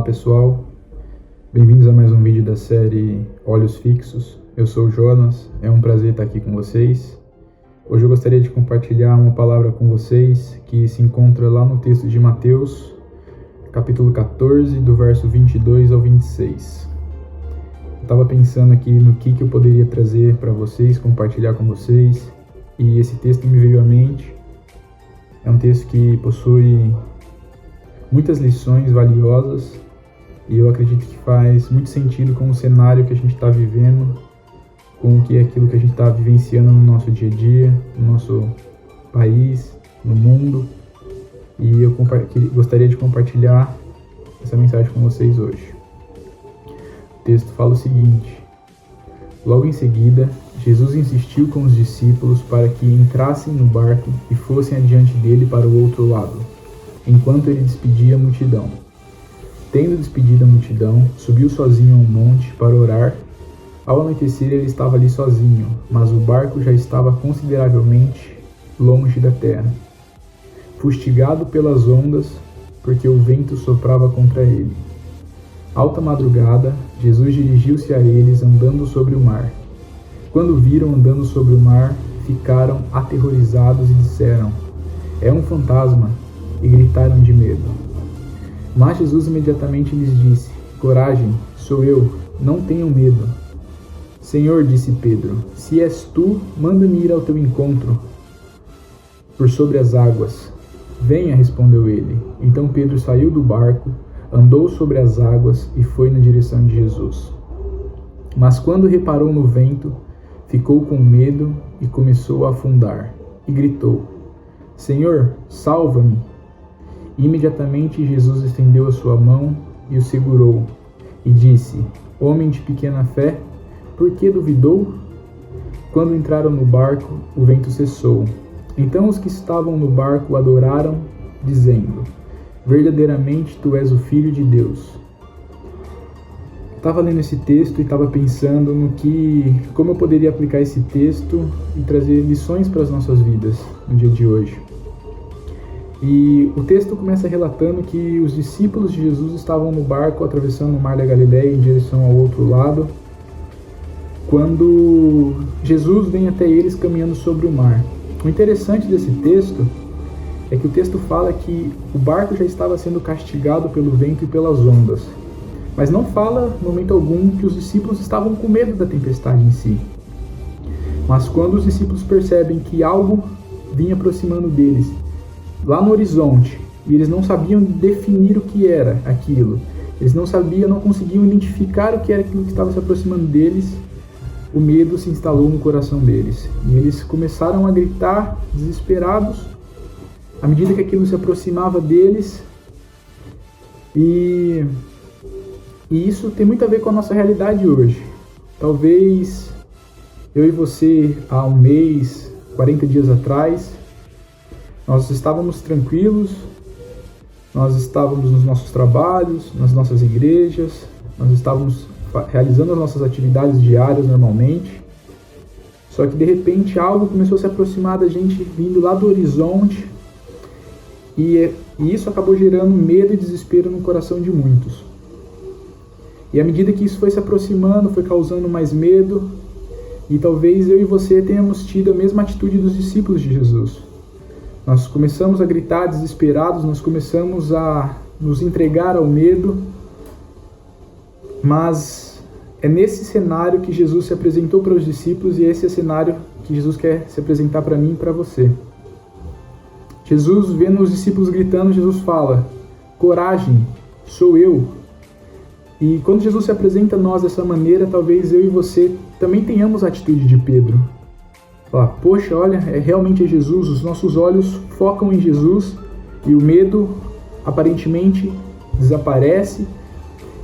pessoal, bem-vindos a mais um vídeo da série Olhos Fixos. Eu sou o Jonas, é um prazer estar aqui com vocês. Hoje eu gostaria de compartilhar uma palavra com vocês que se encontra lá no texto de Mateus, capítulo 14, do verso 22 ao 26. Eu estava pensando aqui no que eu poderia trazer para vocês, compartilhar com vocês, e esse texto me veio à mente. É um texto que possui muitas lições valiosas e eu acredito que faz muito sentido com o cenário que a gente está vivendo, com aquilo que a gente está vivenciando no nosso dia a dia, no nosso país, no mundo. E eu gostaria de compartilhar essa mensagem com vocês hoje. O texto fala o seguinte: logo em seguida, Jesus insistiu com os discípulos para que entrassem no barco e fossem adiante dele para o outro lado, enquanto ele despedia a multidão. Tendo despedido a multidão, subiu sozinho a um monte para orar. Ao anoitecer ele estava ali sozinho, mas o barco já estava consideravelmente longe da terra, fustigado pelas ondas, porque o vento soprava contra ele. Alta madrugada, Jesus dirigiu-se a eles andando sobre o mar. Quando viram andando sobre o mar, ficaram aterrorizados e disseram: "É um fantasma!" e gritaram de medo. Mas Jesus imediatamente lhes disse: "Coragem, sou eu, não tenham medo." "Senhor", disse Pedro, "se és tu, manda-me ir ao teu encontro por sobre as águas." "Venha", respondeu ele. Então Pedro saiu do barco, andou sobre as águas e foi na direção de Jesus. Mas quando reparou no vento, ficou com medo e começou a afundar, e gritou: "Senhor, salva-me!" Imediatamente Jesus estendeu a sua mão e o segurou, e disse: "Homem de pequena fé, por que duvidou?" Quando entraram no barco, o vento cessou. Então os que estavam no barco adoraram, dizendo: "Verdadeiramente tu és o Filho de Deus." Estava lendo esse texto e estava pensando como eu poderia aplicar esse texto e trazer lições para as nossas vidas no dia de hoje. E o texto começa relatando que os discípulos de Jesus estavam no barco atravessando o mar da Galileia em direção ao outro lado, quando Jesus vem até eles caminhando sobre o mar. O interessante desse texto é que o texto fala que o barco já estava sendo castigado pelo vento e pelas ondas, mas não fala, no momento algum, que os discípulos estavam com medo da tempestade em si. Mas quando os discípulos percebem que algo vinha aproximando deles, lá no horizonte, e eles não sabiam definir o que era aquilo, eles não conseguiam identificar o que era aquilo que estava se aproximando deles, o medo se instalou no coração deles. E eles começaram a gritar, desesperados, à medida que aquilo se aproximava deles. E isso tem muito a ver com a nossa realidade hoje. Talvez eu e você, há um mês, 40 dias atrás, nós estávamos tranquilos, nós estávamos nos nossos trabalhos, nas nossas igrejas, nós estávamos realizando as nossas atividades diárias normalmente. Só que de repente algo começou a se aproximar da gente vindo lá do horizonte, e isso acabou gerando medo e desespero no coração de muitos. E à medida que isso foi se aproximando, foi causando mais medo, e talvez eu e você tenhamos tido a mesma atitude dos discípulos de Jesus. Nós começamos a gritar desesperados, nós começamos a nos entregar ao medo, mas é nesse cenário que Jesus se apresentou para os discípulos, e esse é o cenário que Jesus quer se apresentar para mim e para você. Jesus, vendo os discípulos gritando, Jesus fala: "Coragem, sou eu." E quando Jesus se apresenta a nós dessa maneira, talvez eu e você também tenhamos a atitude de Pedro. Falar: "Poxa, olha, realmente é Jesus." Os nossos olhos focam em Jesus e o medo aparentemente desaparece,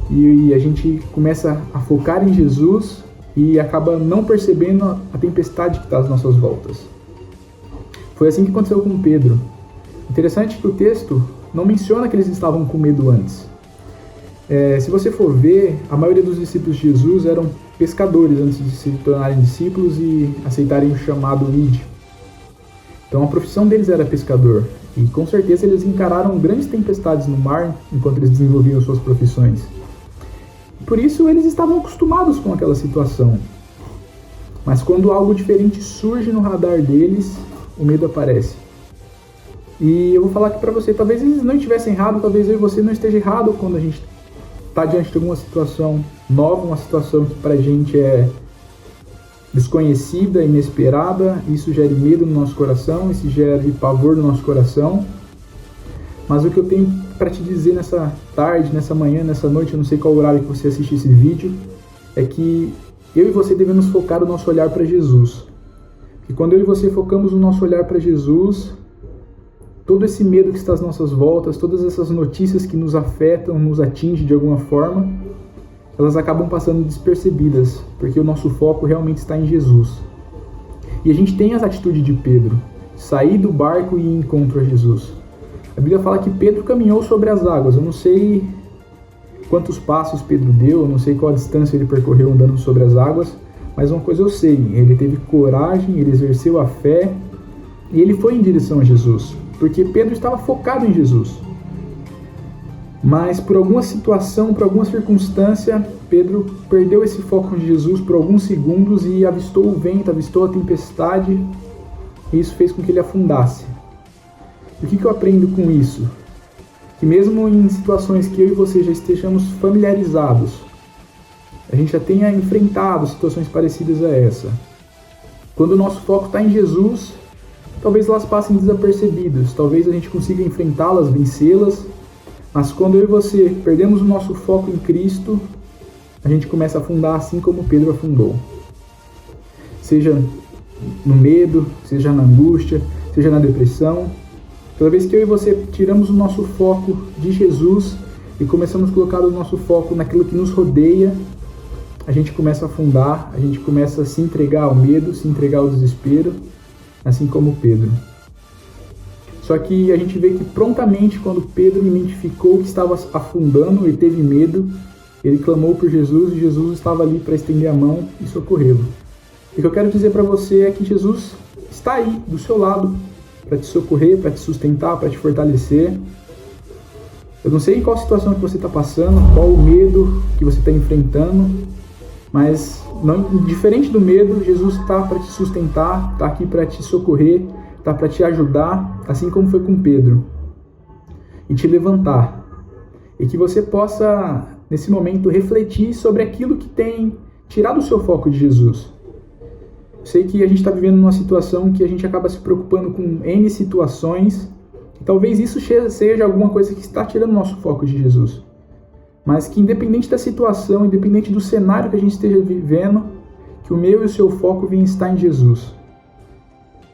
e a gente começa a focar em Jesus e acaba não percebendo a tempestade que está às nossas voltas. Foi assim que aconteceu com Pedro. Interessante que o texto não menciona que eles estavam com medo antes. Se você for ver, a maioria dos discípulos de Jesus eram pescadores antes de se tornarem discípulos e aceitarem o chamado ID. Então a profissão deles era pescador. E com certeza eles encararam grandes tempestades no mar enquanto eles desenvolviam suas profissões. Por isso eles estavam acostumados com aquela situação. Mas quando algo diferente surge no radar deles, o medo aparece. E eu vou falar aqui pra você, talvez eles não estivessem errados, talvez eu e você não esteja errado quando a gente está diante de alguma situação nova, uma situação que pra gente é desconhecida, inesperada. Isso gera medo no nosso coração, isso gera pavor no nosso coração. Mas o que eu tenho para te dizer nessa tarde, nessa manhã, nessa noite, eu não sei qual horário que você assiste esse vídeo, é que eu e você devemos focar o nosso olhar para Jesus. E quando eu e você focamos o nosso olhar para Jesus, todo esse medo que está às nossas voltas, todas essas notícias que nos afetam, nos atingem de alguma forma, elas acabam passando despercebidas, porque o nosso foco realmente está em Jesus. E a gente tem as atitudes de Pedro, sair do barco e ir em encontro a Jesus. A Bíblia fala que Pedro caminhou sobre as águas. Eu não sei quantos passos Pedro deu, eu não sei qual a distância ele percorreu andando sobre as águas, mas uma coisa eu sei, ele teve coragem, ele exerceu a fé e ele foi em direção a Jesus, porque Pedro estava focado em Jesus. Mas por alguma situação, por alguma circunstância, Pedro perdeu esse foco de Jesus por alguns segundos e avistou o vento, avistou a tempestade, e isso fez com que ele afundasse. E o que eu aprendo com isso? Que mesmo em situações que eu e você já estejamos familiarizados, a gente já tenha enfrentado situações parecidas a essa, quando o nosso foco está em Jesus, talvez elas passem desapercebidas, talvez a gente consiga enfrentá-las, vencê-las, mas quando eu e você perdemos o nosso foco em Cristo, a gente começa a afundar assim como Pedro afundou. Seja no medo, seja na angústia, seja na depressão. Toda vez que eu e você tiramos o nosso foco de Jesus e começamos a colocar o nosso foco naquilo que nos rodeia, a gente começa a afundar, a gente começa a se entregar ao medo, se entregar ao desespero, assim como Pedro. Só que a gente vê que prontamente, quando Pedro identificou que estava afundando e teve medo, ele clamou por Jesus e Jesus estava ali para estender a mão e socorrê-lo. E o que eu quero dizer para você é que Jesus está aí, do seu lado, para te socorrer, para te sustentar, para te fortalecer. Eu não sei em qual situação que você está passando, qual o medo que você está enfrentando, mas não, diferente do medo, Jesus está para te sustentar, está aqui para te socorrer, está para te ajudar, assim como foi com Pedro, e te levantar. E que você possa, nesse momento, refletir sobre aquilo que tem tirado o seu foco de Jesus. Eu sei que a gente está vivendo numa situação que a gente acaba se preocupando com N situações, e talvez isso seja alguma coisa que está tirando o nosso foco de Jesus. Mas que independente da situação, independente do cenário que a gente esteja vivendo, que o meu e o seu foco venha estar em Jesus.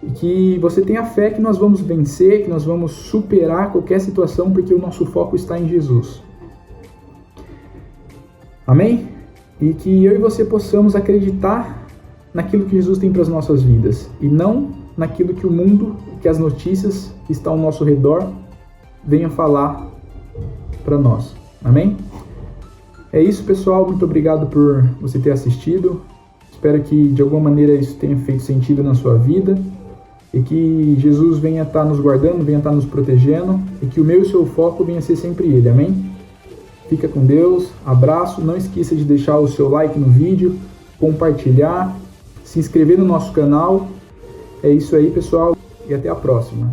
E que você tenha fé que nós vamos vencer, que nós vamos superar qualquer situação, porque o nosso foco está em Jesus. Amém? E que eu e você possamos acreditar naquilo que Jesus tem para as nossas vidas, e não naquilo que o mundo, que as notícias que estão ao nosso redor venham falar para nós. Amém? É isso, pessoal. Muito obrigado por você ter assistido. Espero que de alguma maneira isso tenha feito sentido na sua vida. E que Jesus venha estar nos guardando, venha estar nos protegendo. E que o meu e o seu foco venha ser sempre Ele. Amém? Fica com Deus. Abraço. Não esqueça de deixar o seu like no vídeo, compartilhar, se inscrever no nosso canal. É isso aí, pessoal. E até a próxima.